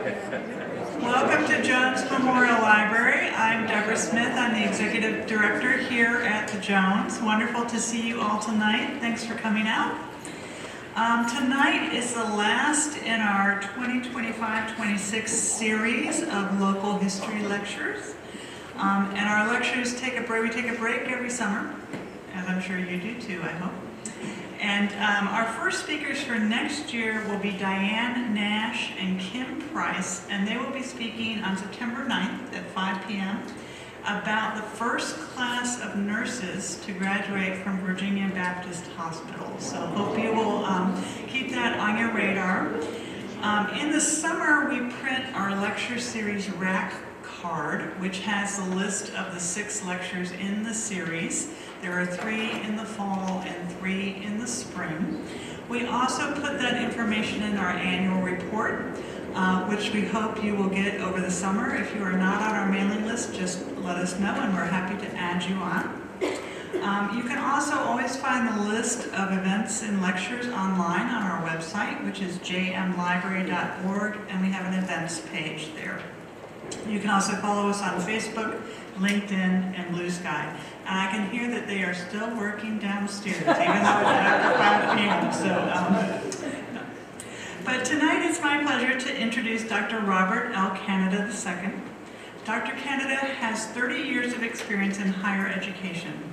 Welcome to Jones Memorial Library. I'm Deborah Smith. I'm the Executive Director here at the Jones. Wonderful to see you all tonight. Thanks for coming out. Tonight is the last in our 2025-26 series of local history lectures. And our lectures take a break. We take a break every summer, as I'm sure you do too, I hope. And our first speakers for next year will be Diane Nash and Kim Price, and they will be speaking on September 9th at 5 p.m. about the first class of nurses to graduate from Virginia Baptist Hospital. So hope you will keep that on your radar. In the summer, we print our lecture series rack card, which has the list of the 6 lectures in the series. There are 3 in the fall and 3 in the spring. We also put that information in our annual report, which we hope you will get over the summer. If you are not on our mailing list, just let us know and we're happy to add you on. You can also always find the list of events and lectures online on our website, which is jmlibrary.org, and we have an events page there. You can also follow us on Facebook, LinkedIn, and Blue Sky. And I can hear that they are still working downstairs, even though it's after 5 p.m. But tonight it's my pleasure to introduce Dr. Robert L. Canida II. Dr. Canida has 30 years of experience in higher education.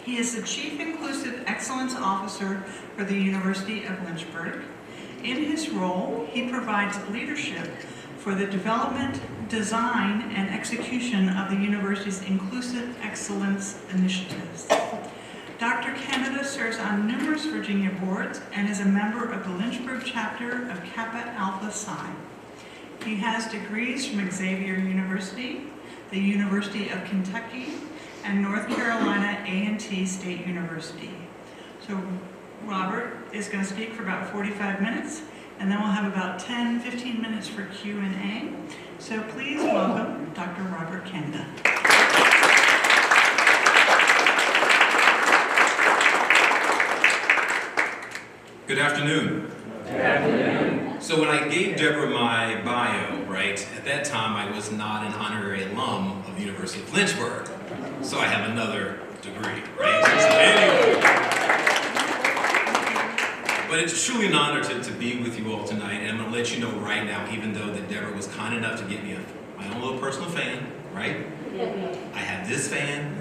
He is the Chief Inclusive Excellence Officer for the University of Lynchburg. In his role, he provides leadership for the development, design, and execution of the university's Inclusive Excellence initiatives. Dr. Canida serves on numerous Virginia boards and is a member of the Lynchburg chapter of Kappa Alpha Psi. He has degrees from Xavier University, the University of Kentucky, and North Carolina A&T State University. So Robert is going to speak for about 45 minutes, and then we'll have about 10-15 minutes for Q&A. So please welcome Dr. Robert Canida. Good afternoon. Good afternoon. So when I gave Deborah my bio, right, at that time I was not an honorary alum of the University of Lynchburg. So I have another degree, right? So anyway. But it's truly an honor to be with you all tonight, and I'm going to let you know right now, even though that Deborah was kind enough to get me my own little personal fan, right? I have this fan,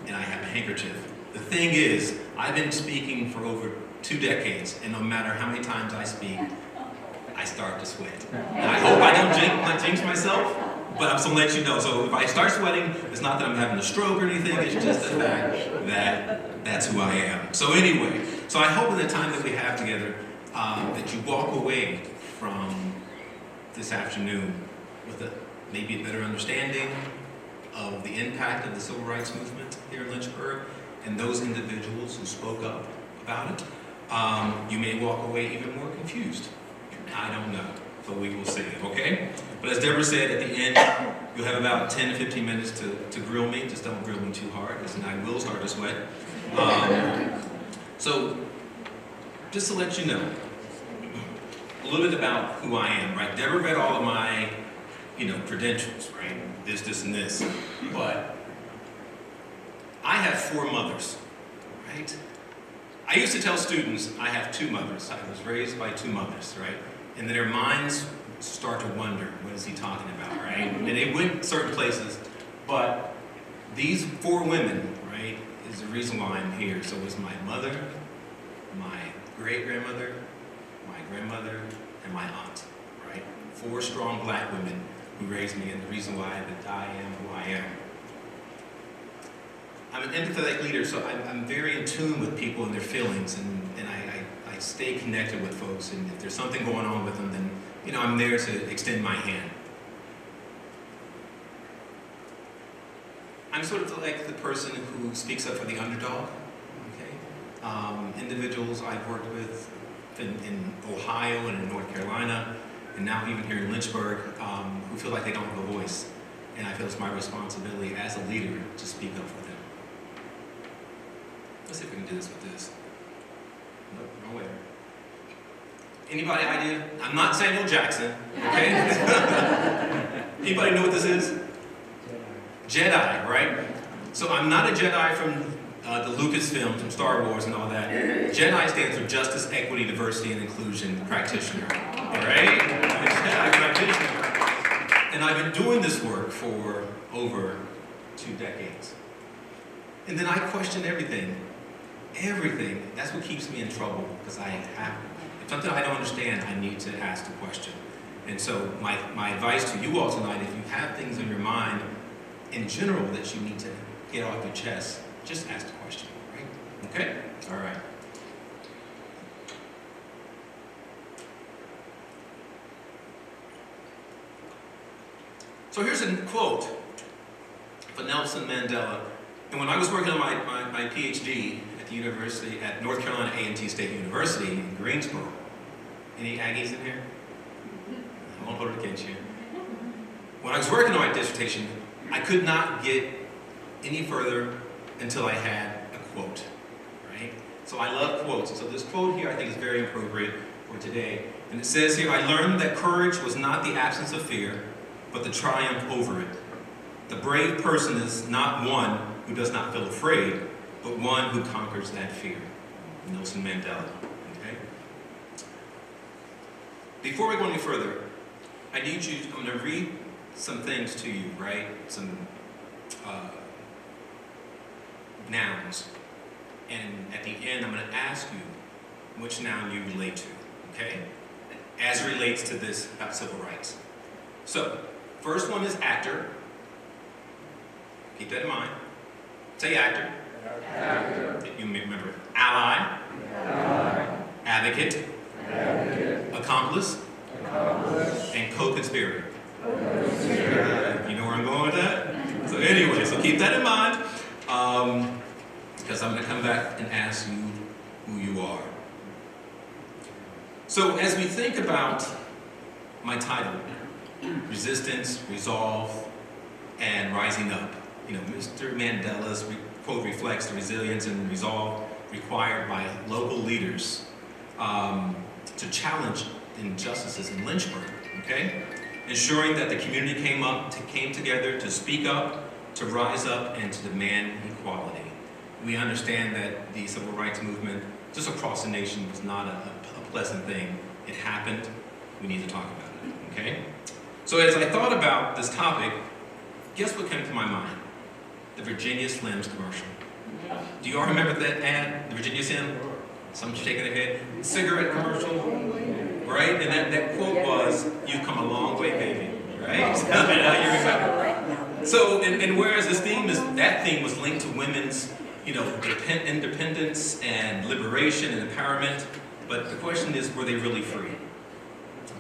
and I have a handkerchief. The thing is, I've been speaking for over 2 decades, and no matter how many times I speak, I start to sweat. And I hope I don't jinx myself, but I'm just going to let you know. So if I start sweating, it's not that I'm having a stroke or anything, it's just the fact that that's who I am. So anyway, so I hope in the time that we have together that you walk away from this afternoon with maybe a better understanding of the impact of the civil rights movement here in Lynchburg and those individuals who spoke up about it. You may walk away even more confused. I don't know, but we will see, okay? But as Deborah said, at the end, you'll have about 10 to 15 minutes to grill me. Just don't grill me too hard, because then I will start to sweat. So, just to let you know, a little bit about who I am, right? Deborah read all of my, credentials, right? This, and this. But I have 4 mothers, right? I used to tell students I have 2 mothers. I was raised by 2 mothers, right? And then their minds start to wonder, what is he talking about, right? And they went certain places, but these 4 women, right, is the reason why I'm here. So it's my mother, my great-grandmother, my grandmother, and my aunt, right? 4 strong black women who raised me, and the reason why that I am who I am. I'm an empathetic leader, so I'm very in tune with people and their feelings, and I stay connected with folks, and if there's something going on with them, then I'm there to extend my hand. I'm sort of like the person who speaks up for the underdog, okay? Individuals I've worked with in Ohio and in North Carolina, and now even here in Lynchburg, who feel like they don't have a voice, and I feel it's my responsibility as a leader to speak up for them. Let's see if we can do this with this. Nope, wrong way. Anybody idea? I'm not Samuel Jackson, okay? Anybody know what this is? Jedi, right? So I'm not a Jedi from the Lucasfilm, from Star Wars and all that. Jedi stands for Justice, Equity, Diversity, and Inclusion Practitioner, all right? Jedi practitioner. And I've been doing this work for over 2 decades. And then I question everything. Everything. That's what keeps me in trouble, because if something I don't understand, I need to ask the question. And so my advice to you all tonight, if you have things on your mind in general that you need to get off your chest, just ask the question, right? Okay? All right. So here's a quote for Nelson Mandela. And when I was working on my PhD at the university, at North Carolina A&T State University in Greensboro, any Aggies in here? I won't hold it against you. When I was working on my dissertation, I could not get any further until I had a quote, right? So I love quotes. So this quote here I think is very appropriate for today. And it says here, I learned that courage was not the absence of fear, but the triumph over it. The brave person is not one who does not feel afraid, but one who conquers that fear. Nelson Mandela, okay? Before we go any further, I'm going to read some things to you, right? Some nouns. And at the end, I'm going to ask you which noun you relate to, okay? As it relates to this about civil rights. So, first one is actor. Keep that in mind. Say actor. Actor. You may remember. Ally. Ally. Advocate. Advocate. Accomplice. Accomplice. And co-conspirator. Co-conspirator. You know where I'm going with that? So anyway, so keep that in mind. Because I'm going to come back and ask you who you are. So as we think about my title, Resistance, Resolve, and Rising Up, you know, Mr. Mandela's quote reflects the resilience and resolve required by local leaders to challenge injustices in Lynchburg, okay? Ensuring that the community came together to speak up, to rise up, and to demand equality. We understand that the civil rights movement, just across the nation, was not a pleasant thing. It happened. We need to talk about it, okay? So as I thought about this topic, guess what came to my mind? The Virginia Slims commercial. Do you all remember that ad, the Virginia Slim? Some shaking their head. Cigarette commercial, right? And that quote was, "You've come a long way, baby," right? You remember? So, and whereas that theme was linked to women's, you know, independence and liberation and empowerment, but the question is, were they really free?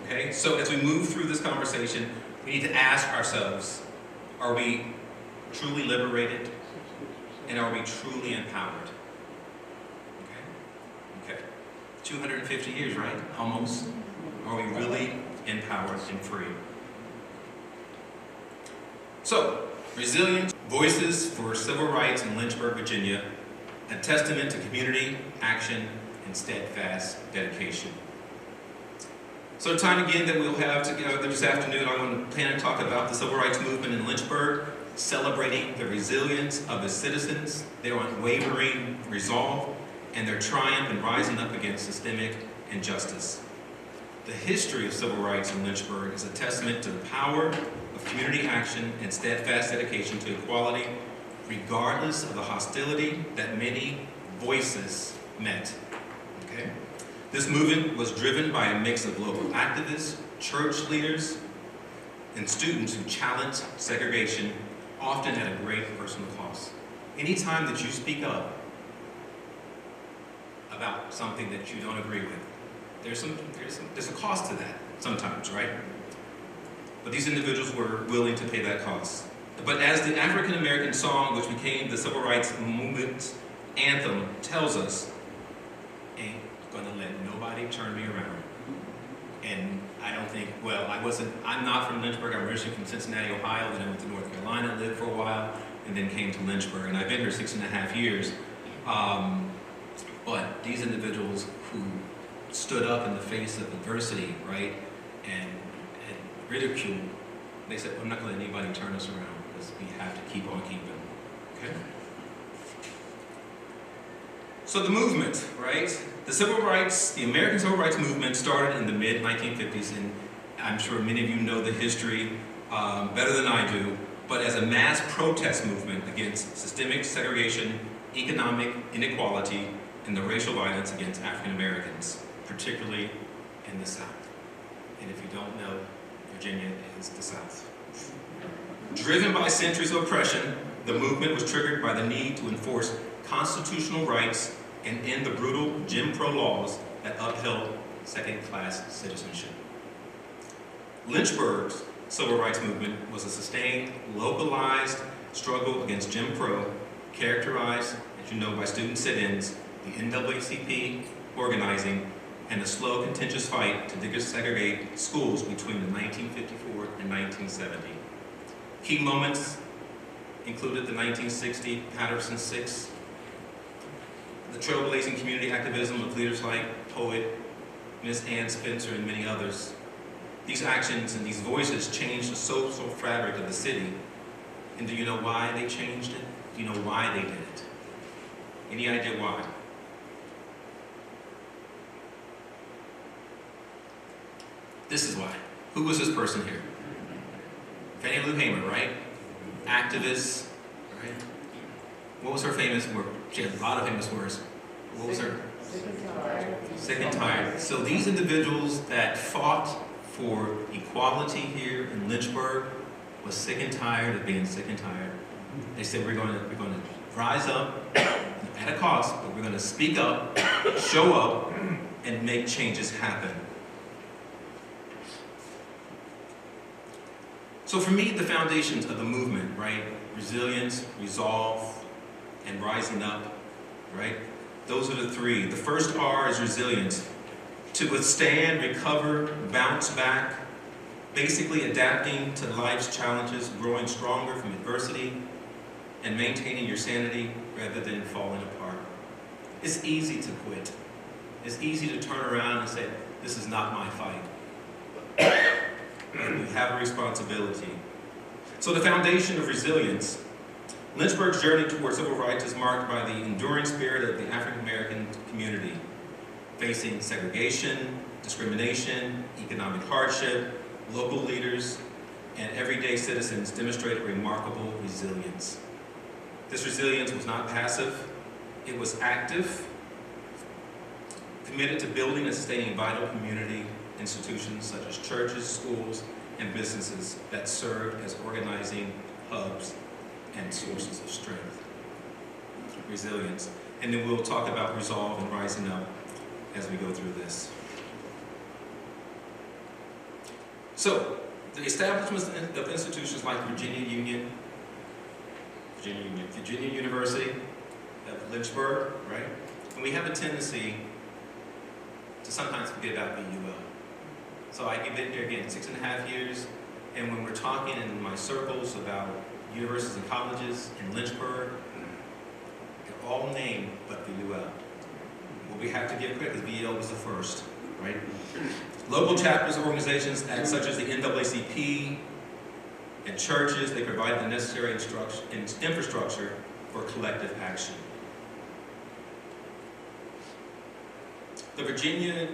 Okay, so as we move through this conversation, we need to ask ourselves, are we truly liberated? And are we truly empowered? Okay. 250 years, right? Almost. Are we really empowered and free? So, resilient voices for civil rights in Lynchburg, Virginia, a testament to community, action, and steadfast dedication. So the time again that we'll have together this afternoon, I'm going to plan to talk about the civil rights movement in Lynchburg, celebrating the resilience of its citizens, their unwavering resolve, and their triumph in rising up against systemic injustice. The history of civil rights in Lynchburg is a testament to the power of community action and steadfast dedication to equality, regardless of the hostility that many voices met. Okay? This movement was driven by a mix of local activists, church leaders, and students who challenged segregation, often at a great personal cost. Anytime that you speak up about something that you don't agree with, there's a cost to that sometimes, right? But these individuals were willing to pay that cost. But as the African American song, which became the civil rights movement's anthem, tells us, ain't gonna let nobody turn me around. And I don't think, I'm not from Lynchburg, I'm originally from Cincinnati, Ohio, then I went to North Carolina, lived for a while, and then came to Lynchburg. And I've been here 6.5 years. But these individuals who stood up in the face of adversity, right, and ridicule. They said, I'm not going to let anybody turn us around because we have to keep on keeping. Okay? So the movement, right? The American Civil Rights Movement started in the mid-1950s, and I'm sure many of you know the history better than I do, but as a mass protest movement against systemic segregation, economic inequality, and the racial violence against African Americans, particularly in the South. And if you don't know, Virginia is the South. Driven by centuries of oppression, the movement was triggered by the need to enforce constitutional rights and end the brutal Jim Crow laws that upheld second-class citizenship. Lynchburg's civil rights movement was a sustained, localized struggle against Jim Crow, characterized, as you know, by student sit-ins, the NAACP organizing, and a slow, contentious fight to desegregate schools between the 1954 and 1970. Key moments included the 1960 Patterson 6, the trailblazing community activism of leaders like poet Miss Ann Spencer and many others. These actions and these voices changed the social fabric of the city. And do you know why they changed it? Do you know why they did it? Any idea why? This is why. Who was this person here? Fannie Lou Hamer, right? Activist, right? What was her famous word? She had a lot of famous words. What was her? Sick and tired. So these individuals that fought for equality here in Lynchburg was sick and tired of being sick and tired. They said we're going to rise up at a cost, but we're going to speak up, show up, and make changes happen. So for me, the foundations of the movement, right? Resilience, resolve, and rising up, right? Those are the three. The first R is resilience. To withstand, recover, bounce back, basically adapting to life's challenges, growing stronger from adversity, and maintaining your sanity rather than falling apart. It's easy to quit. It's easy to turn around and say, this is not my fight. And we have a responsibility. So the foundation of resilience, Lynchburg's journey towards civil rights is marked by the enduring spirit of the African American community, facing segregation, discrimination, economic hardship. Local leaders and everyday citizens demonstrated remarkable resilience. This resilience was not passive, it was active, committed to building and sustaining vital community institutions such as churches, schools, and businesses that served as organizing hubs and sources of strength. Resilience. And then we'll talk about resolve and rising up as we go through this. So, the establishment of institutions like Virginia University of Lynchburg, right? And we have a tendency to sometimes forget about VUL. So I've been here again 6.5 years, and when we're talking in my circles about universities and colleges in Lynchburg, they're all named but VUL. Well, we have to give credit because VUL was the first, right? Local chapters of organizations such as the NAACP and churches, they provide the necessary infrastructure for collective action. The Virginia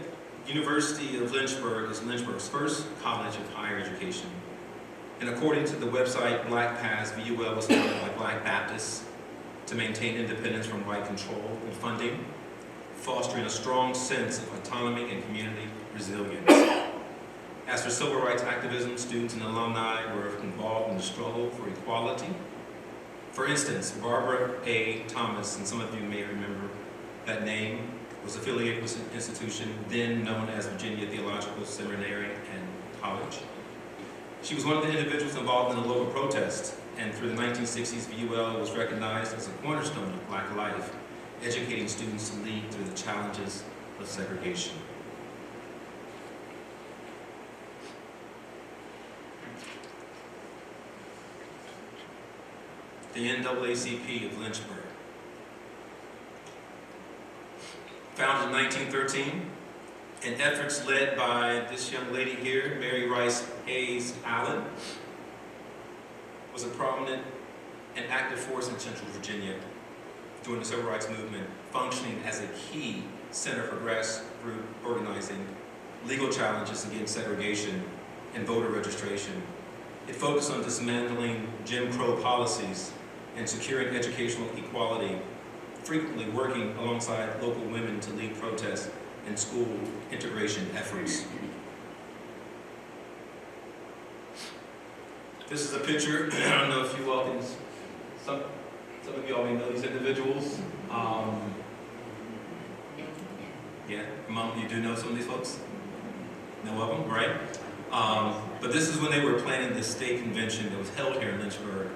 University of Lynchburg is Lynchburg's first college of higher education. And according to the website Black Paths, VUL was founded by Black Baptists to maintain independence from white control and funding, fostering a strong sense of autonomy and community resilience. As for civil rights activism, students and alumni were involved in the struggle for equality. For instance, Barbara A. Thomas, and some of you may remember that name, was affiliated with an institution then known as Virginia Theological Seminary and College. She was one of the individuals involved in the local protest, and through the 1960s, VUL was recognized as a cornerstone of Black life, educating students to lead through the challenges of segregation. The NAACP of Lynchburg. Founded in 1913, and efforts led by this young lady here, Mary Rice Hayes Allen, was a prominent and active force in Central Virginia during the Civil Rights Movement, functioning as a key center for grassroots organizing, legal challenges against segregation, and voter registration. It focused on dismantling Jim Crow policies and securing educational equality, frequently working alongside local women to lead protests and school integration efforts. This is a picture. I don't know if you all can, some of you all may know these individuals. Yeah, Mom, you do know some of these folks? Know of them, right? But this is when they were planning the state convention that was held here in Lynchburg.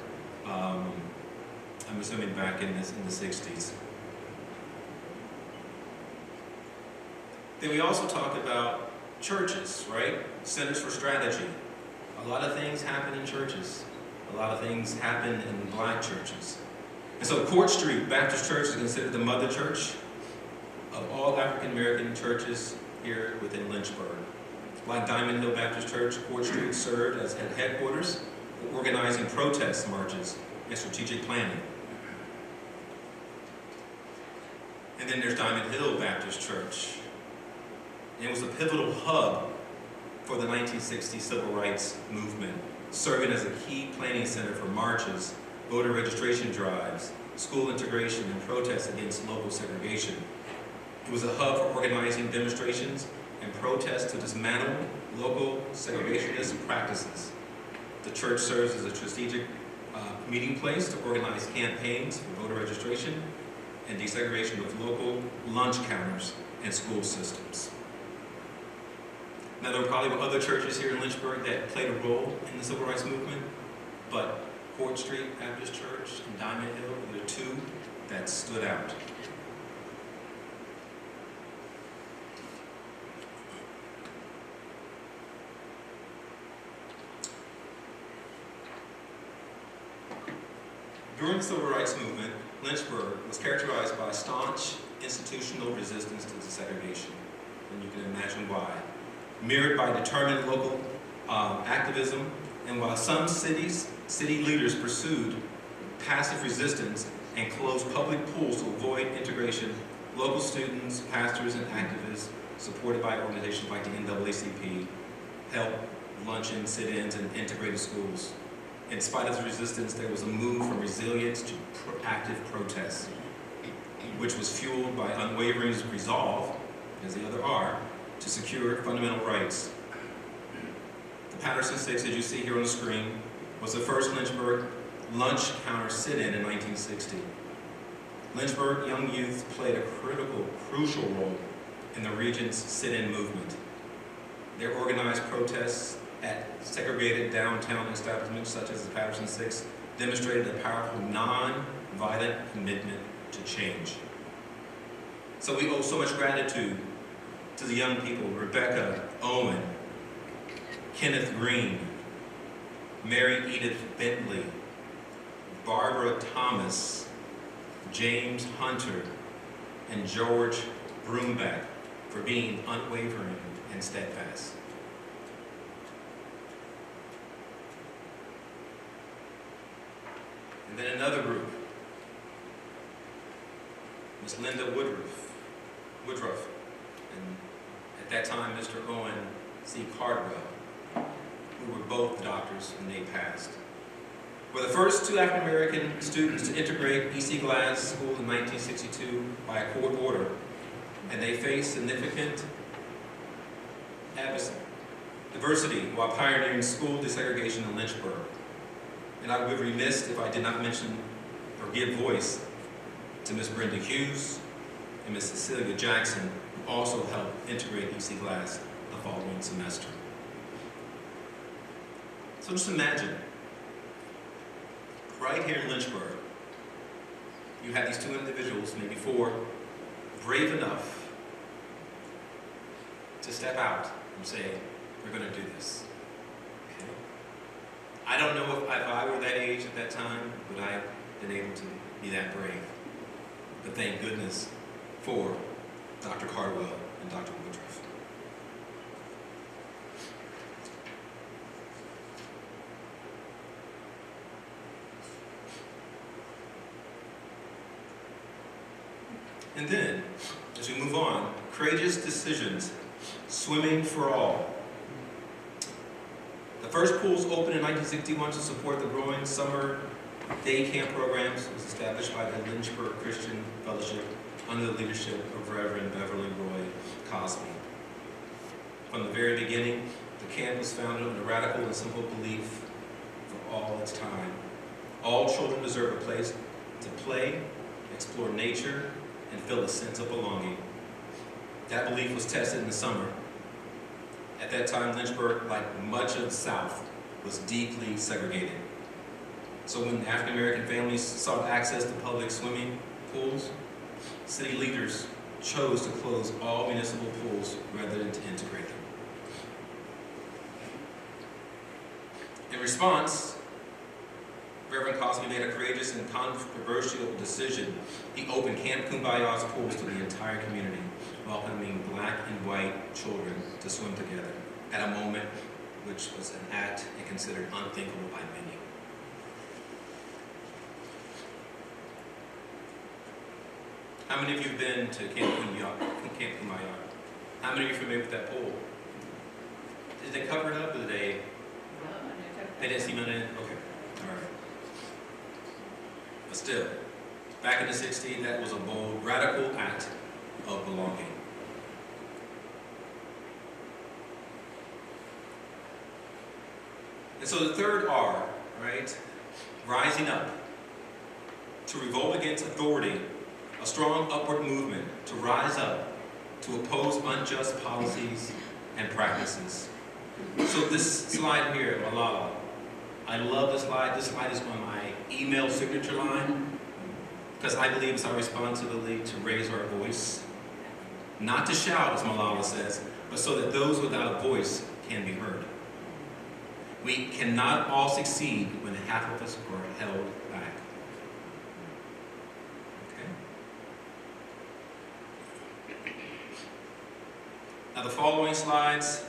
I'm assuming back in the 60s. Then we also talked about churches, right? Centers for Strategy. A lot of things happen in churches. A lot of things happen in black churches. And so Court Street Baptist Church is considered the mother church of all African American churches here within Lynchburg. Like Diamond Hill Baptist Church, Court Street served as headquarters for organizing protest marches and strategic planning. And then there's Diamond Hill Baptist Church. And it was a pivotal hub for the 1960 Civil Rights Movement, serving as a key planning center for marches, voter registration drives, school integration, and protests against local segregation. It was a hub for organizing demonstrations and protests to dismantle local segregationist practices. The church serves as a strategic meeting place to organize campaigns for voter registration and desegregation of local lunch counters and school systems. Now, there probably were other churches here in Lynchburg that played a role in the Civil Rights Movement, but Court Street Baptist Church and Diamond Hill were the two that stood out. During the Civil Rights Movement, Lynchburg was characterized by staunch institutional resistance to desegregation, and you can imagine why. Mirrored by determined local activism, and while some city leaders pursued passive resistance and closed public pools to avoid integration, local students, pastors, and activists, supported by organizations like the NAACP, held luncheons, sit-ins, and integrated schools. In spite of the resistance, there was a move from resilience to active protest, which was fueled by unwavering resolve, as the other are, to secure fundamental rights. The Patterson 6, as you see here on the screen, was the first Lynchburg lunch counter sit-in in 1960. Lynchburg young youth played a crucial role in the region's sit-in movement. Their organized protests at segregated downtown establishments such as the Patterson 6 demonstrated a powerful non-violent commitment to change. So we owe so much gratitude to the young people, Rebecca, Owen, Kenneth Green, Mary Edith Bentley, Barbara Thomas, James Hunter, and George Broomback for being unwavering and steadfast. And then another group, Miss Linda Woodruff, and at that time, Mr. Owen C. Cardwell, who were both doctors when they passed, were the first two African American students to integrate E.C. Glass School in 1962 by a court order, and they faced significant diversity while pioneering school desegregation in Lynchburg. And I would be remiss if I did not mention or give voice to Miss Brenda Hughes and Miss Cecilia Jackson, who also helped integrate E.C. Glass the following semester. So just imagine, right here in Lynchburg, you had these two individuals, maybe four, brave enough to step out and say, we're going to do this. Okay? I don't know if I were that age at that time, would I have been able to be that brave. But thank goodness for Dr. Cardwell and Dr. Woodruff. And then, as we move on, courageous decisions, swimming for all. The first pools opened in 1961 to support the growing summer day camp programs. It was established by the Lynchburg Christian Fellowship under the leadership of Reverend Beverly Roy Cosby. From the very beginning, the camp was founded on a radical and simple belief for all its time. All children deserve a place to play, explore nature, and feel a sense of belonging. That belief was tested in the summer. At that time, Lynchburg, like much of the South, was deeply segregated. So when African American families sought access to public swimming pools, city leaders chose to close all municipal pools rather than to integrate them. In response, Reverend Cosby made a courageous and controversial decision. He opened Camp Kumbaya's pools to the entire community, welcoming black and white children to swim together at a moment which was an act and considered unthinkable by many. How many of you have been to Camp Kumbaya? How many of you are familiar with that pool? Did they cover it up or did they? They didn't see none in it? Okay. All right. But still, back in the 60s, that was a bold, radical act of belonging. And so the third R, right? Rising up. To revolt against authority. A strong upward movement to rise up, to oppose unjust policies and practices. So this slide here, Malala, I love this slide. This slide is on my email signature line because I believe it's our responsibility to raise our voice. Not to shout, as Malala says, but so that those without a voice can be heard. We cannot all succeed when half of us are held back. Now the following slides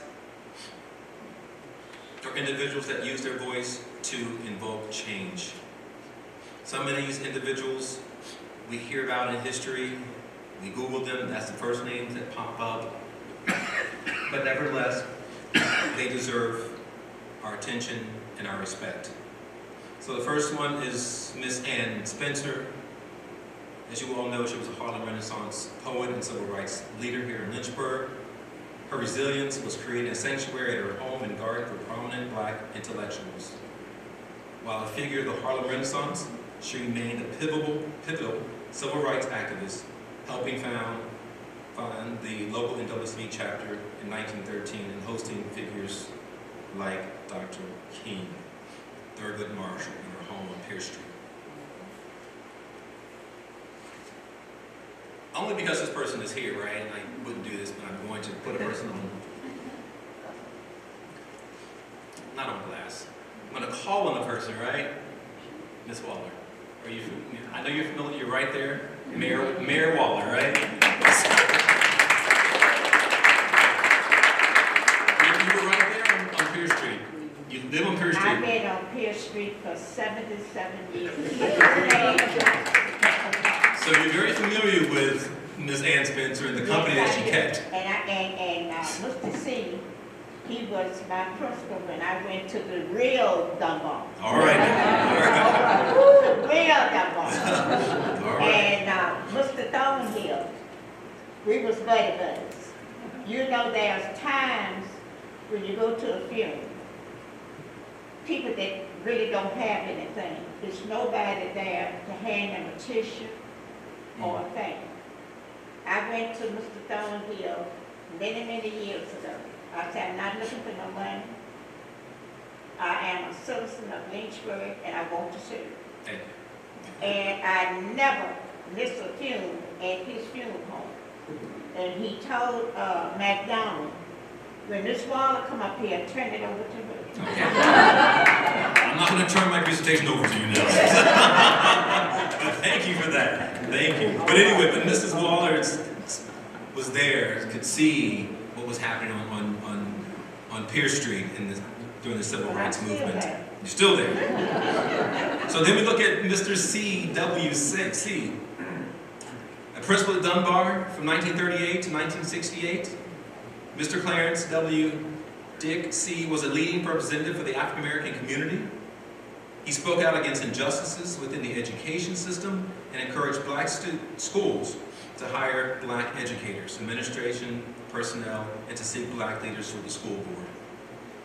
are individuals that use their voice to invoke change. Some of these individuals we hear about in history, we Google them, that's the first names that pop up. But nevertheless, they deserve our attention and our respect. So the first one is Miss Ann Spencer. As you all know, she was a Harlem Renaissance poet and civil rights leader here in Lynchburg. Her resilience was creating a sanctuary at her home and garden for prominent black intellectuals. While a figure of the Harlem Renaissance, she remained a pivotal civil rights activist, helping found the local NAACP chapter in 1913 and hosting figures like Dr. King, Thurgood Marshall in her home on Pierce Street. Only because this person is here, right? And I wouldn't do this, but I'm going to put a person on, not on glass. I'm going to call on the person, right? Miss Waller. Are you? I know you're familiar. You're right there, Mayor Waller, right? You were right there on Pierce Street. You live on Pierce Street. I've been on Pierce Street for 77 years. So you're very familiar with Ms. Ann Spencer and the company that she kept. And Mr. C, he was my principal when I went to the real Dunbar. All right. The real Dunbar. All right. And Mr. Thornhill, we was buddy buddies. You know, there's times when you go to a funeral, people that really don't have anything, there's nobody there to hand them a tissue or a thing. I went to Mr. Thornhill many, many years ago. I said, I'm not looking for no money. I am a citizen of Lynchburg and I want to serve. And I never missed a funeral at his funeral home. And he told McDonald, when Miss Waller come up here, turn it over to her. Okay. I'm not going to turn my presentation over to you now. But thank you for that. Thank you. But anyway, but Mrs. Waller was there, could see what was happening on Pierce Street during the civil rights movement. You're still there. So then we look at Mr. C.W. C. A principal at Dunbar from 1938 to 1968. Mr. Clarence W. Dick C. was a leading representative for the African American community. He spoke out against injustices within the education system and encouraged black schools to hire black educators, administration, personnel, and to seek black leaders for the school board.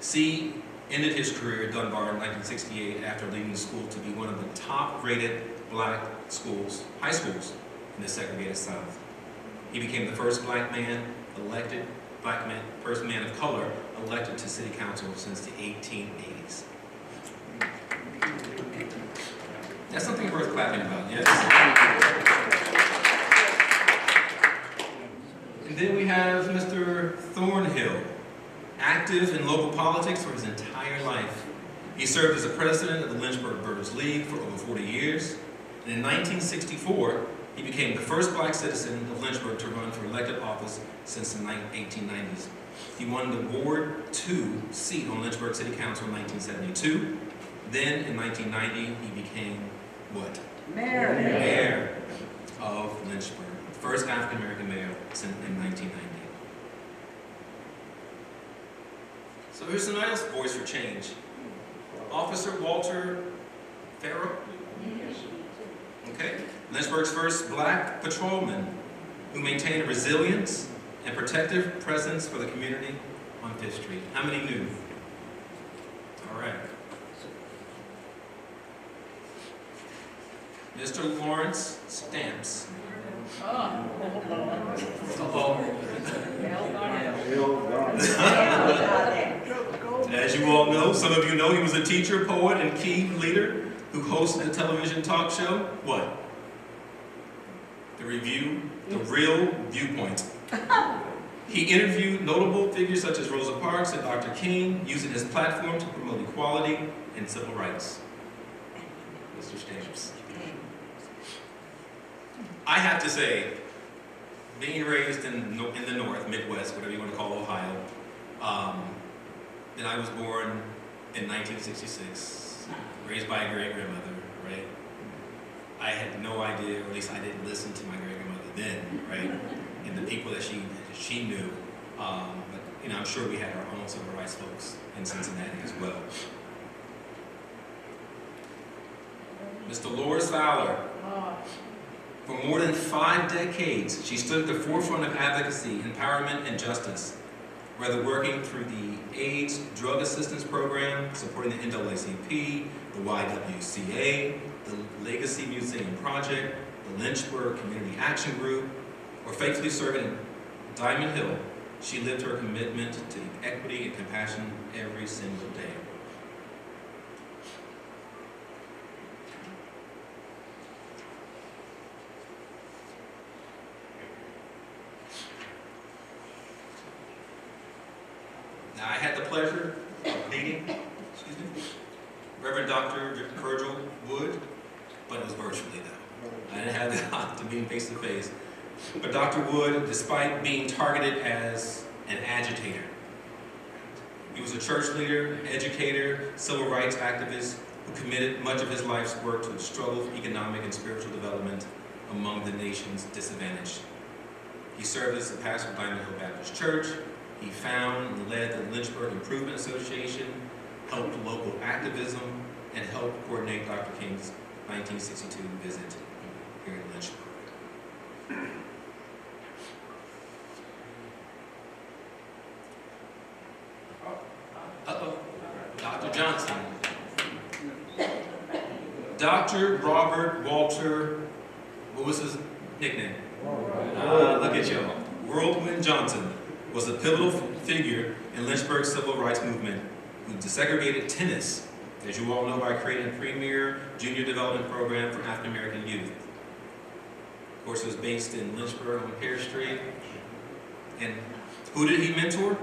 C. ended his career at Dunbar in 1968 after leading the school to be one of the top-rated black schools, high schools, in the segregated South. He became the first black man elected, first man of color elected to city council since the 1880s. That's something worth clapping about, yes. And then we have Mr. Thornhill, active in local politics for his entire life. He served as the president of the Lynchburg Birds League for over 40 years. And in 1964, he became the first black citizen of Lynchburg to run for elected office since the 1890s. He won the Ward 2 seat on Lynchburg City Council in 1972. Then, in 1990, he became what? Mayor of Lynchburg. First African-American mayor since in 1990. So here's another voice for change. Officer Walter Farrow. Okay. Lynchburg's first black patrolman who maintained a resilience and protective presence for the community on 5th Street. How many knew? All right. Mr. Lawrence Stamps. As you all know, some of you know, he was a teacher, poet, and key leader who hosted a television talk show. What? The Real Viewpoint. He interviewed notable figures such as Rosa Parks and Dr. King, using his platform to promote equality and civil rights. Mr. Stamps. I have to say, being raised in the North, Midwest, whatever you want to call Ohio, and I was born in 1966, raised by a great-grandmother, right? I had no idea, or at least I didn't listen to my great-grandmother then, right? And the people that she knew. But you know, I'm sure we had our own civil rights folks in Cincinnati as well. Mr. Loris Fowler. For more than 5 decades, she stood at the forefront of advocacy, empowerment, and justice, whether working through the AIDS Drug Assistance Program, supporting the NAACP, the YWCA, the Legacy Museum Project, the Lynchburg Community Action Group, or faithfully serving in Diamond Hill. She lived her commitment to equity and compassion every single day. Now, I had the pleasure of meeting, Reverend Dr. Virgil Wood, but it was virtually though. I didn't have the to meet him face to face. But Dr. Wood, despite being targeted as an agitator, he was a church leader, educator, civil rights activist who committed much of his life's work to the struggle for economic and spiritual development among the nation's disadvantaged. He served as the pastor of Diamond Hill Baptist Church. He founded and led the Lynchburg Improvement Association, helped local activism, and helped coordinate Dr. King's 1962 visit here in Lynchburg. Dr. Johnson. Dr. Robert Walter, what was his nickname? Look at y'all. Whirlwind Johnson was a pivotal figure in Lynchburg's civil rights movement who desegregated tennis, as you all know, by creating a premier junior development program for African American youth. Of course, it was based in Lynchburg on Pear Street. And who did he mentor?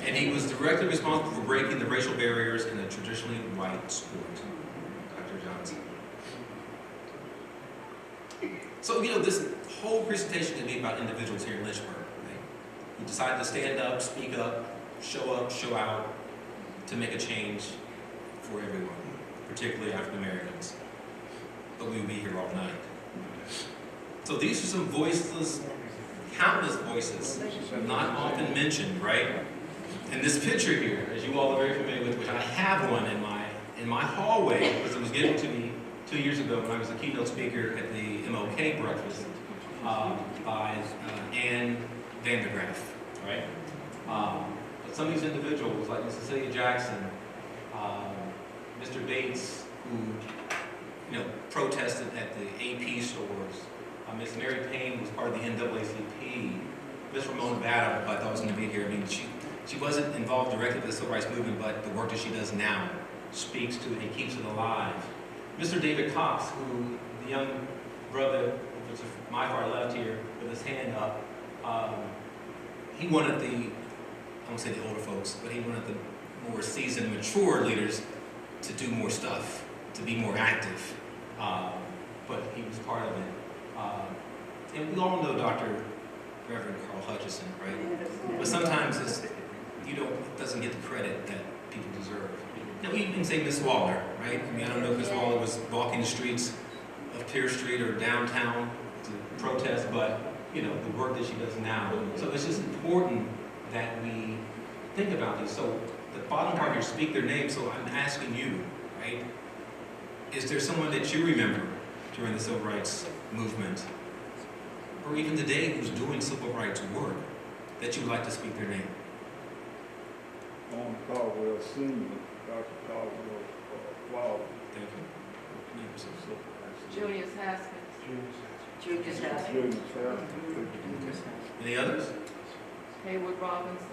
And he was directly responsible for breaking the racial barriers in a traditionally white sport. Dr. Johnson. So, you know, this whole presentation can be about individuals here in Lynchburg, right? Who decided to stand up, speak up, show out, to make a change for everyone, particularly African Americans. but we will be here all night. So these are some voiceless, countless voices, not often mentioned, right? And this picture here, as you all are very familiar with, which I have one in my hallway, because it was given to me 2 years ago when I was the keynote speaker at the MLK breakfast by Ann Vandergraaf, right? But some of these individuals, like Miss Cecilia Jackson, Mr. Bates, who protested at the AP stores, Miss Mary Payne was part of the NAACP, Miss Ramona Bad, I thought was going to be here. I mean, she wasn't involved directly with the civil rights movement, but the work that she does now speaks to it and keeps it alive. Mr. David Cox, who, the young brother, which is my far left here, with his hand up, he wanted I won't say the older folks, but he wanted the more seasoned, mature leaders to do more stuff, to be more active. But he was part of it. And we all know Dr. Reverend Carl Hutchison, right? But sometimes it doesn't get the credit that people deserve. Now, we can say Miss Waller, right? I mean, I don't know if Miss Waller was walking the streets of Pierce Street or downtown to protest, but, the work that she does now. So it's just important that we think about these. So the bottom part here, speak their name. So I'm asking you, right? Is there someone that you remember during the civil rights movement, or even today, who's doing civil rights work, that you would like to speak their name? Caldwell Senior, Dr. Caldwell, wow. Thank you. Julius Haskins. Julius Julius Haskins. Haskins. Any others? Haywood Robinson.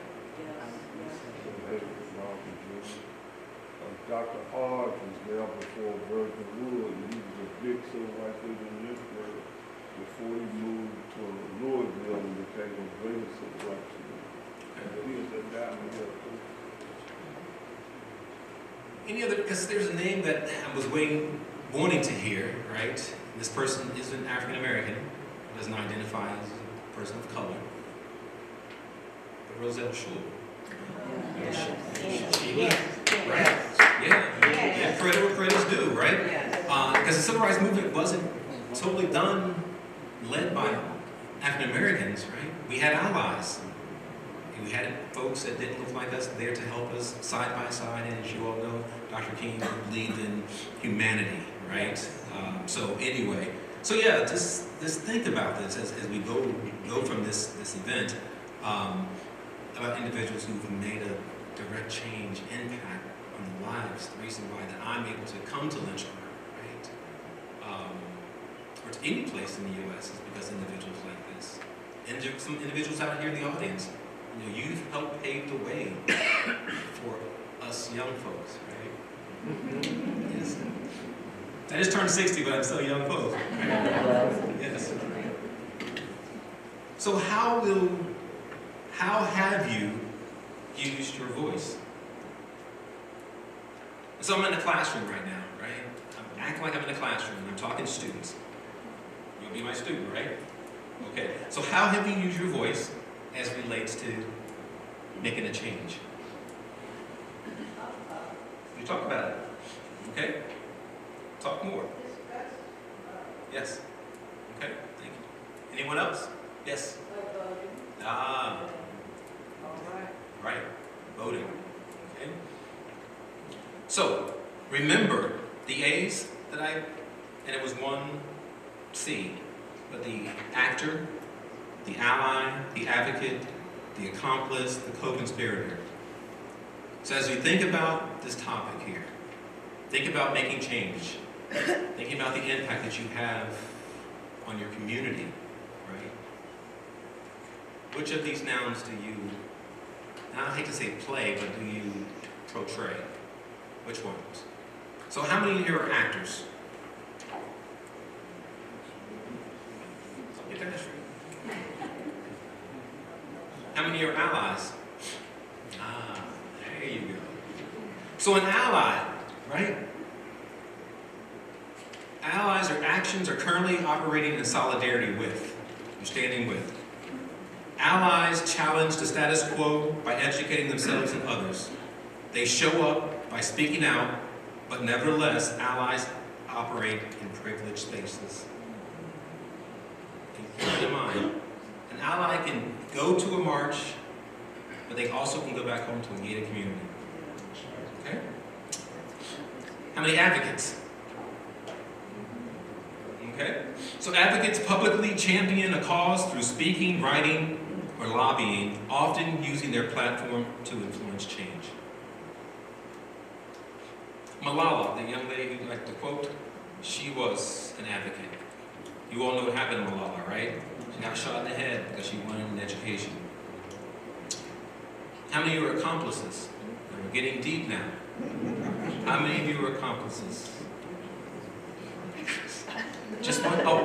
Dr. Hodge was there before Virgin Wood, and he was a big civil rights leader in Lynchburg before he moved to Louisville and became a great civil rights leader. He was a diamond here too. Any other, because there's a name that I was wanting to hear, right? This person isn't African American, does not identify as a person of color. But Roselle Shule. Right? Yeah, credit where credit's due, right? Because the civil rights movement wasn't totally led by African Americans, right? We had allies. We had folks that didn't look like us there to help us side by side, and as you all know, Dr. King believed in humanity, right? So anyway, yeah, just think about this as we go from this event, about individuals who've made a direct change, impact on the lives. The reason why that I'm able to come to Lynchburg, right, or to any place in the U.S. is because individuals like this, and there are some individuals out here in the audience. You've helped pave the way for us young folks, right? Yes. I just turned 60, but I'm still a young folks. Right? Yes. So how have you used your voice? So I'm in a classroom right now, right? I'm acting like I'm in a classroom and I'm talking to students. You'll be my student, right? Okay. So how have you used your voice as it relates to making a change? You talk about it. Okay? Talk more. Yes. Okay, thank you. Anyone else? Yes. Ah. Right. Voting. Okay. So, remember the A's and it was one C, but the actor, the ally, the advocate, the accomplice, the co-conspirator. So as we think about this topic here, think about making change, thinking about the impact that you have on your community, right? Which of these nouns do you, I hate to say play, but do you portray? Which ones? So how many here are actors? Get that straight. How many are allies? Ah, there you go. So an ally, right? Allies are actions are currently operating in solidarity with, you're standing with. Allies challenge the status quo by educating themselves and others. They show up by speaking out, but nevertheless, allies operate in privileged spaces. And keep it in mind, an ally can go to a march, but they also can go back home to a gated community. Okay? How many advocates? Okay? So advocates publicly champion a cause through speaking, writing, or lobbying, often using their platform to influence change. Malala, the young lady who liked to quote, she was an advocate. You all know what happened to Malala, right? She got shot in the head because she wanted an education. How many of you are accomplices? We're getting deep now. How many of you are accomplices? Just one? Oh,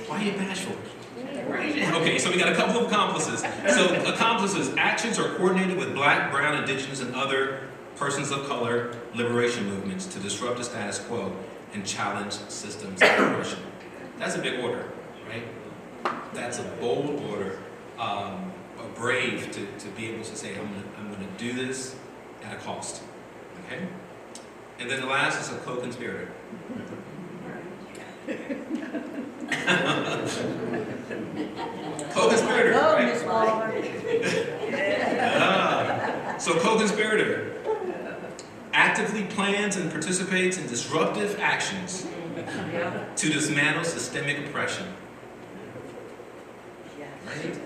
why are you bashful? Okay, so we got a couple of accomplices. So accomplices, actions are coordinated with Black, brown, indigenous, and other persons of color liberation movements to disrupt the status quo and challenge systems of oppression. That's a big order, right? That's a bold order, brave to be able to say, I'm going to do this at a cost, okay? And then the last is a co-conspirator. Co-conspirator, right? So co-conspirator actively plans and participates in disruptive actions to dismantle systemic oppression. Right?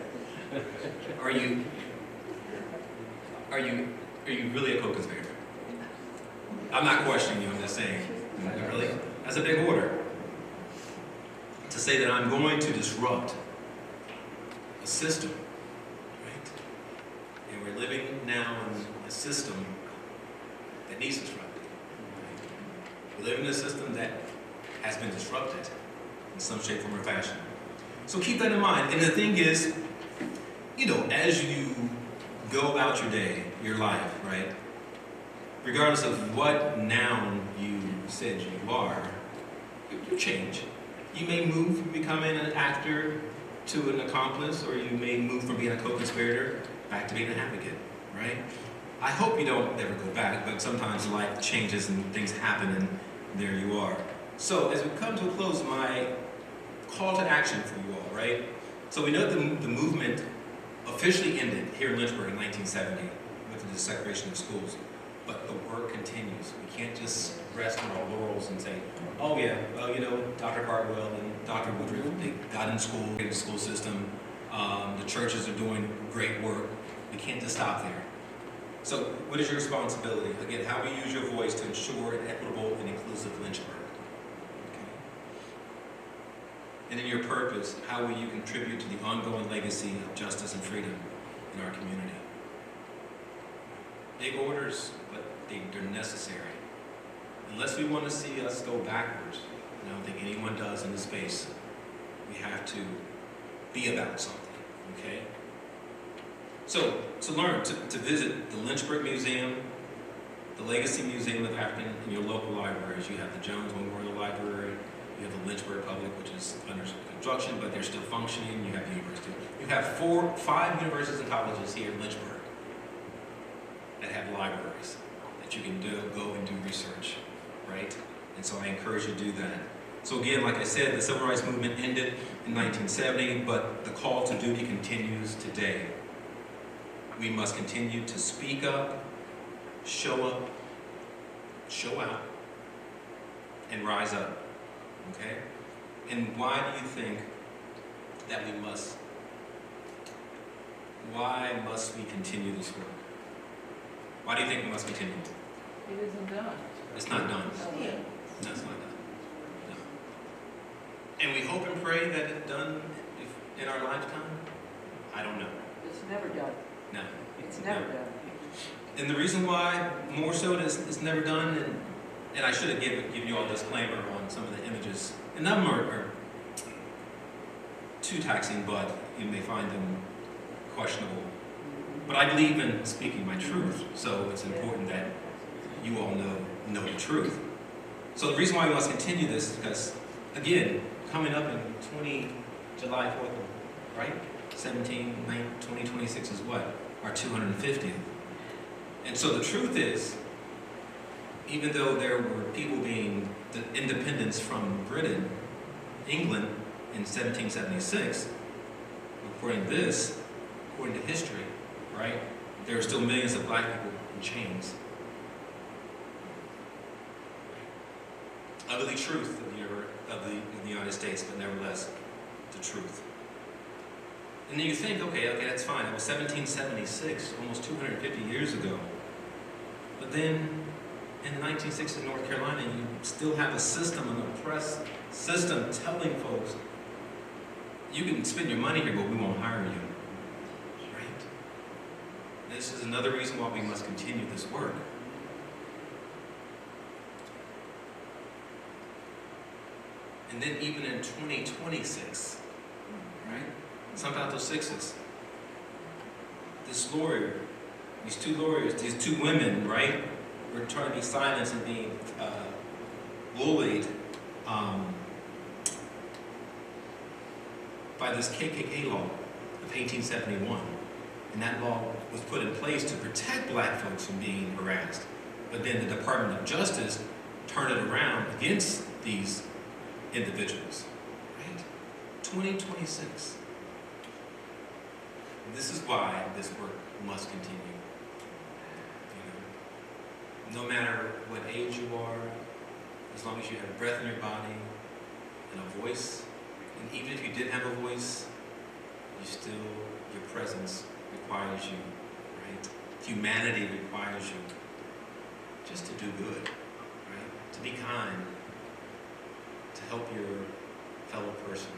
Are you really a co-conspirator? I'm not questioning you, I'm just saying. Really? That's a big order. To say that I'm going to disrupt a system, right? And we're living now in a system that needs disrupted. Right? We live in a system that has been disrupted in some shape, form, or fashion. So keep that in mind. And the thing is, you know, as you go about your day, your life, right? Regardless of what noun you said you are, you change. You may move from becoming an actor to an accomplice, or you may move from being a co-conspirator back to being an advocate, right? I hope you don't ever go back, but sometimes life changes and things happen and there you are. So as we come to a close, my call to action for you all, right? So we know the movement officially ended here in Lynchburg in 1970 with the desegregation of schools, but the work continues. We can't just rest on our laurels and say, oh yeah, well, you know, Dr. Cardwell and Dr. Woodruff, they got in school, in the school system, the churches are doing great work. We can't just stop there. So what is your responsibility? Again, how we use your voice to ensure an equitable and inclusive Lynchburg. Okay. And in your purpose, how will you contribute to the ongoing legacy of justice and freedom in our community? Big orders, but they're necessary. Unless we want to see us go backwards, and I don't think anyone does in this space, we have to be about something, okay? So, to learn, to visit the Lynchburg Museum, the Legacy Museum of African, in your local libraries. You have the Jones Memorial Library, you have the Lynchburg Public, which is under construction, but they're still functioning. You have the university. You have 5 universities and colleges here in Lynchburg that have libraries that you can go and do research, right? And so I encourage you to do that. So again, like I said, the Civil Rights Movement ended in 1970, but the call to duty continues today. We must continue to speak up, show out, and rise up, okay? And why do you think that why must we continue this work? Why do you think we must continue? It isn't done. It's not done. No, it's not done. No. And we hope and pray that it's done in our lifetime? I don't know. It's never done. No. It's never done. And the reason why, more so, it's never done, and I should have given you all a disclaimer on some of the images. And none of them are too taxing, but you may find them questionable. But I believe in speaking my truth, so it's important that you all know the truth. So the reason why we must continue this is because, again, coming up in July 4th, right? 2026 is what? Our 250th. And so the truth is, even though there were people being the independence from Britain, England, in 1776, according to this, according to history, right, there are still millions of black people in chains. Ugly truth of the United States, but nevertheless, the truth. And then you think, okay, that's fine. It was 1776, almost 250 years ago. But then, in the 1960s in North Carolina, you still have a system, an oppressed system, telling folks, you can spend your money here, but we won't hire you. Right? This is another reason why we must continue this work. And then even in 2026, right? Something about those sixes. This lawyer, these two lawyers, these two women, right? Were trying to be silenced and being bullied by this KKK law of 1871. And that law was put in place to protect black folks from being harassed. But then the Department of Justice turned it around against these individuals, right? 2026. This is why this work must continue. You know, no matter what age you are, as long as you have breath in your body and a voice, and even if you didn't have a voice, your presence requires you, right? Humanity requires you just to do good, right? To be kind, to help your fellow person.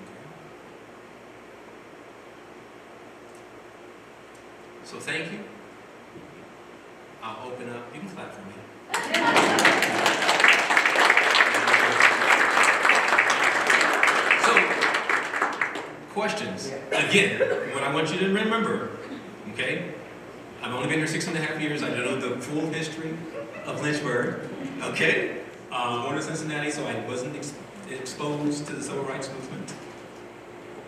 Okay? So thank you. I'll open up. You can clap for me. So, questions. Again, what I want you to remember, okay? I've only been here 6.5 years. I don't know the full history of Lynchburg, okay? Born in Cincinnati, so I wasn't exposed to the civil rights movement.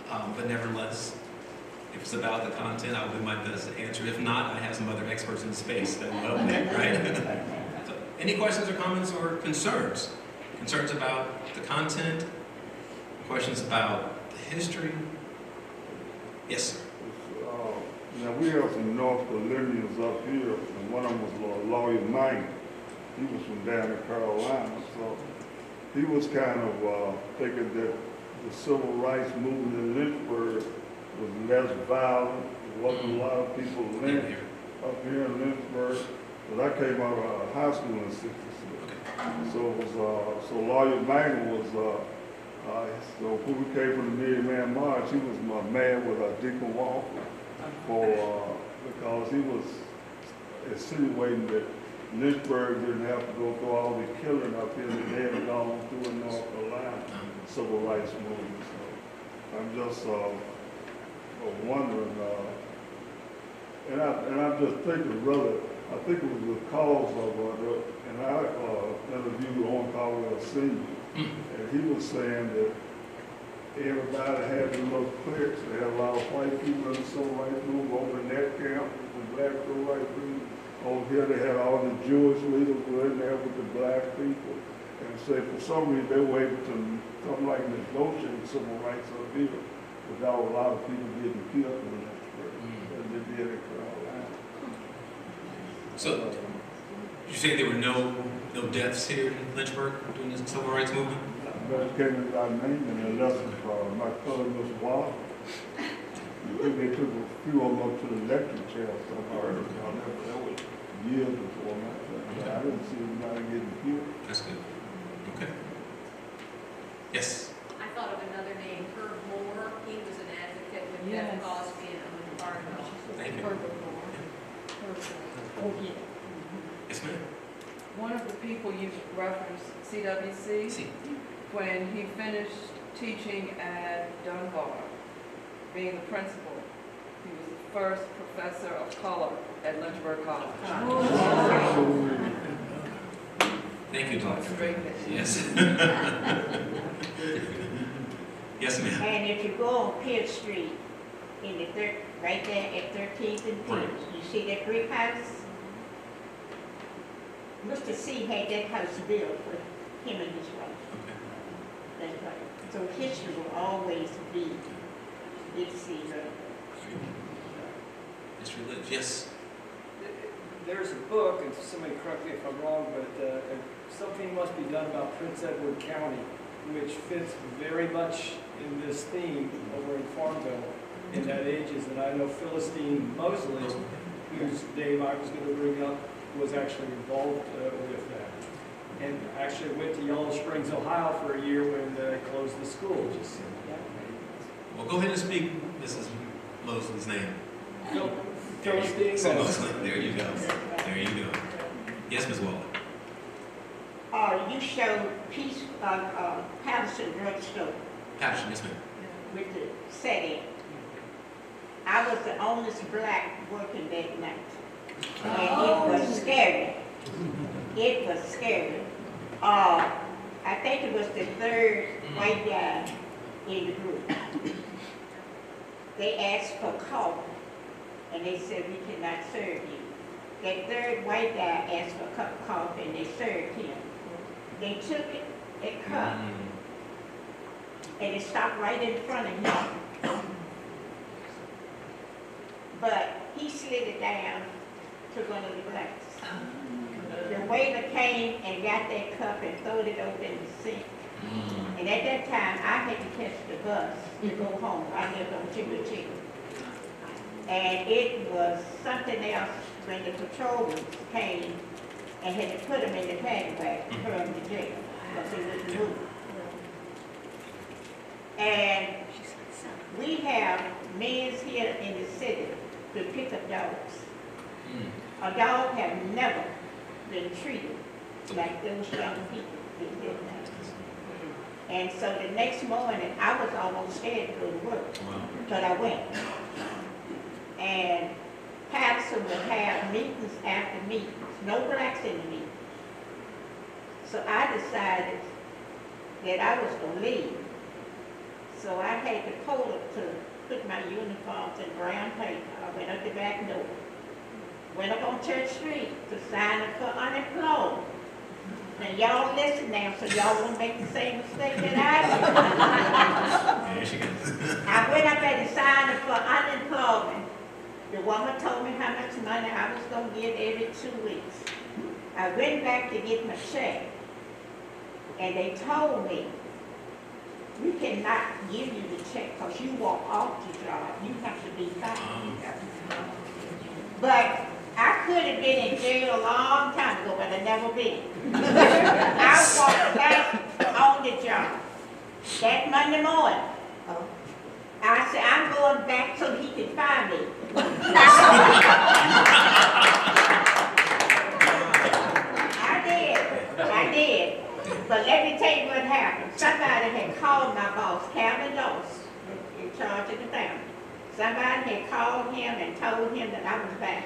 But nevertheless, if it's about the content, I'll do my best to answer. If not, I have some other experts in the space that will help me, right? So, any questions or comments or concerns? Concerns about the content? Questions about the history? Yes, sir. Now, we have some North Carolinians up here, and one of them was Lawyer Mike. He was from down in Carolina, so he was kind of thinking that the civil rights movement in Lynchburg was less violent. There wasn't a lot of people lynched up here in Lynchburg. But I came out of high school in '66. So it was so Lawyer Mangle was so when we came from the Million Man March, he was mad with Deacon Walker because he was insinuating that Lynchburg didn't have to go through all the killing up here that they had gone through in North Carolina, civil rights movement. So I'm just wondering, and I'm just thinking, brother, I think it was because of, and I interviewed Owen Caldwell Sr., and he was saying that everybody had the little cliques. They had a lot of white people in the civil rights movement over in that camp, the black civil rights movement. Over here they had all the Jewish leaders were in there with the black people. And say for some reason they were able to something like negotiate civil rights up here without a lot of people getting killed in Lynchburg, as they did in Carolina. So, you say there were no deaths here in Lynchburg during the civil rights movement? But came without name and a lesson from my cousin was Wallace. I think they took a few of them up to the lecture chair somewhere. That was years before my time. I didn't see anybody getting killed. That's good. Okay. Yes? I thought of another name, Herb Moore. He was an advocate with Beth Yes. Cosby and Cardinal. Thank you. Oh, yeah. Yes, ma'am. One of the people you referenced, CWC, See. when he finished teaching at Dunbar, being the principal, he was the first professor of color at Lynchburg College. Thank you, Doctor. Yes. Yes, ma'am. And if you go on Pitt Street, in the right there at 13th and Pitt, Right. you see that brick house? Mr. C had that house built for him and his wife. Okay. That's right. So history will always be Big C, right? Mr. Lynch, yes. There's a book, and somebody correct me if I'm wrong, but something must be done about Prince Edward County, which fits very much in this theme over in Farmville in that ages. And I know Philistine Mosley, whose name I was going to bring up, was actually involved with that. And actually went to Yellow Springs, Ohio for a year when they closed the school. Just Well, go ahead and speak Mrs. Mosley's name. Philistine So Mosley. Mosley, there you go. There you go. Yes, Ms. Waller. You showed Patterson Drugstore Patterson, yes, ma'am. with the setting. I was the only black working that night. And it was scary. It was scary. I think it was the third white guy in the group. They asked for coffee, and they said, we cannot serve you. That third white guy asked for a cup of coffee, and they served him. They took it, a cup, and it stopped right in front of him. But he slid it down to one of the blacks. The waiter came and got that cup and threw it over in the sink. And at that time, I had to catch the bus to go home. I lived on Timothy. And it was something else when the patrolmen came and had to put them in the paddy bag to throw them to jail because they wouldn't move. And we have men here in the city to pick up dogs. A dog have never been treated like those young people did now. And so the next morning, I was almost scared to go to work, but I went. And Patterson would have meetings after meetings, no blacks in the meeting. So I decided that I was going to leave. So I had to pull up to put my uniforms in brown paper. I went up the back door. Went up on Church Street to sign up for unemployment. Now y'all listen now, so y'all won't make the same mistake that I did. There she goes. I went up there to sign up for unemployment. The woman told me how much money I was going to get every 2 weeks. I went back to get my check, and they told me, we cannot give you the check because you walk off the job. You have to be fired. But I could have been in jail a long time ago, but I never been. I walked back on the job that Monday morning. I said, I'm going back so he can find me. I did. But let me tell you what happened. Somebody had called my boss, Calvin Lewis, in charge of the family. Somebody had called him and told him that I was back.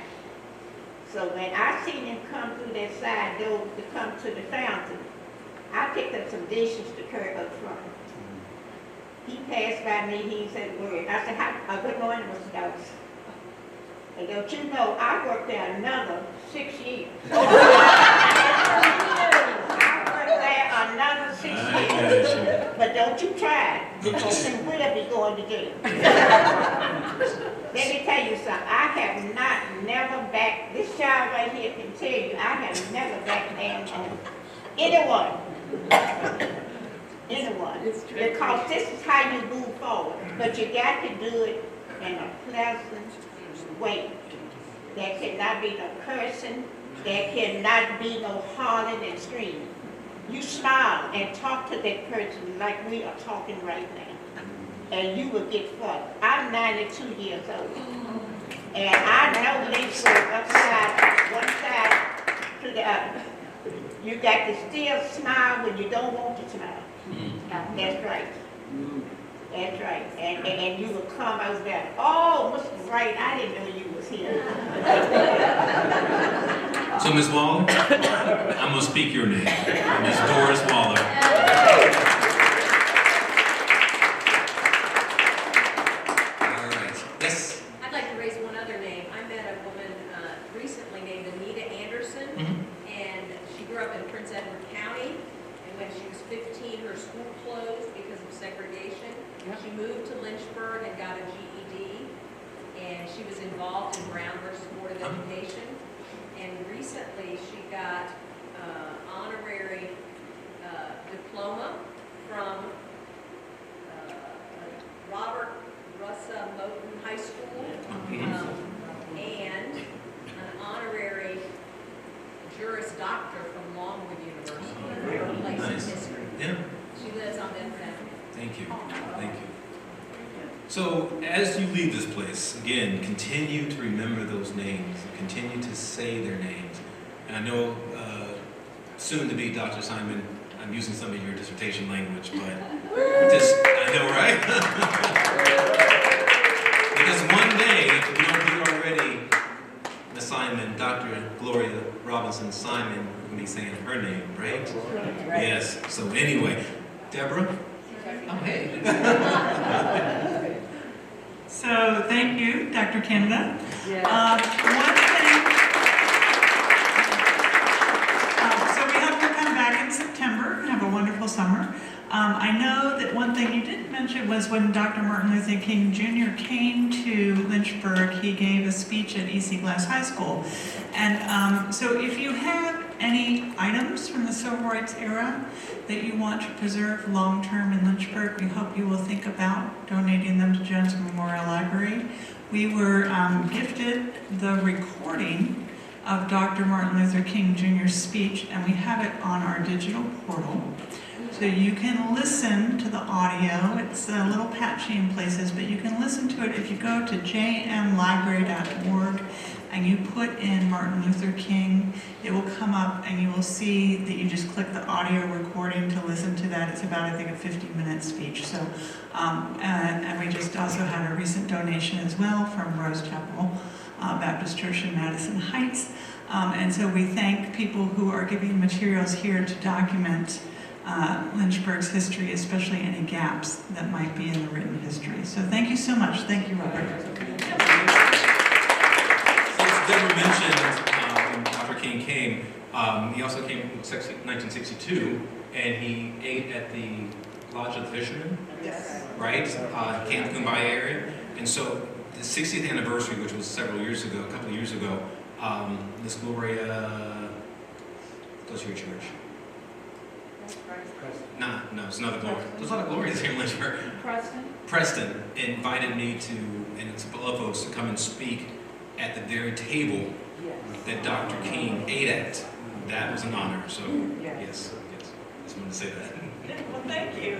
So when I seen him come through that side door to come to the fountain, I picked up some dishes to curb up front. He passed by me, he said a word. I said, good morning, Mr. Dawes. And don't you know, I worked there another 6 years. Another 6 years. But don't you try, because then we'll be going to jail. Let me tell you something. I have never backed, this child right here can tell you, I have never backed down on anyone. Because this is how you move forward. But you got to do it in a pleasant way. There cannot be no cursing. There cannot be no hollering and screaming. You smile and talk to that person like we are talking right now, and you will get further. I'm 92 years old, and I know Lynchburg upside, one side to the other. You got to still smile when you don't want to smile. That's right. That's right. And you will come over there. Oh, Mr. Wright, I didn't know you was here. So, Ms. Waller, I'm going to speak your name. Ms. Doris Waller. All right. Yes? I'd like to raise one other name. I met a woman recently named Canida II, and closed because of segregation. She moved to Lynchburg and got a GED, and she was involved in Brown versus Board of Education. And recently, she got honorary diploma from Robert Russa Moton High School, and an honorary Juris Doctor from Longwood University for her place in history. Yeah. She lives on Fifth Avenue. Thank you. Thank you. So as you leave this place, again, continue to remember those names. Continue to say their names. And I know soon to be Dr. Simon, I'm using some of your dissertation language, but just, I know, right? Because one day, we don't be already Miss Simon, Dr. Gloria Robinson Simon, we're going to be saying her name, right? Yes. So anyway, Deborah? Oh, hey. So thank you, Dr. Canida. Yeah. One thing, so we hope to come back in September and have a wonderful summer. I know that one thing you didn't mention was when Dr. Martin Luther King Jr. came to Lynchburg, he gave a speech at E.C. Glass High School. And so if you have any items from the civil rights era that you want to preserve long-term in Lynchburg, we hope you will think about donating them to Jones Memorial Library. We were gifted the recording of Dr. Martin Luther King Jr.'s speech, and we have it on our digital portal. So you can listen to the audio. It's a little patchy in places, but you can listen to it if you go to jmlibrary.org and you put in Martin Luther King. It will come up and you will see that you just click the audio recording to listen to that. It's about, I think, a 50-minute speech. So, and we just also had a recent donation as well from Rose Chapel Baptist Church in Madison Heights. And so we thank people who are giving materials here to document Lynchburg's history, especially any gaps that might be in the written history. So thank you so much. Thank you, Robert. Since Deborah mentioned when Dr. King came, he also came in 1962, and he ate at the Lodge of the Fishermen, right? Camp Kumbaya area. And so the 60th anniversary, which was several years ago, a couple of years ago, Miss Gloria, go to your church. No, it's another Gloria. There's a lot of Glorias here in Lynchburg. Preston invited me to, and it's a couple of folks, to come and speak at the very table that Dr. King ate at. That was an honor. So, yes. Just wanted to say that. Well, thank you.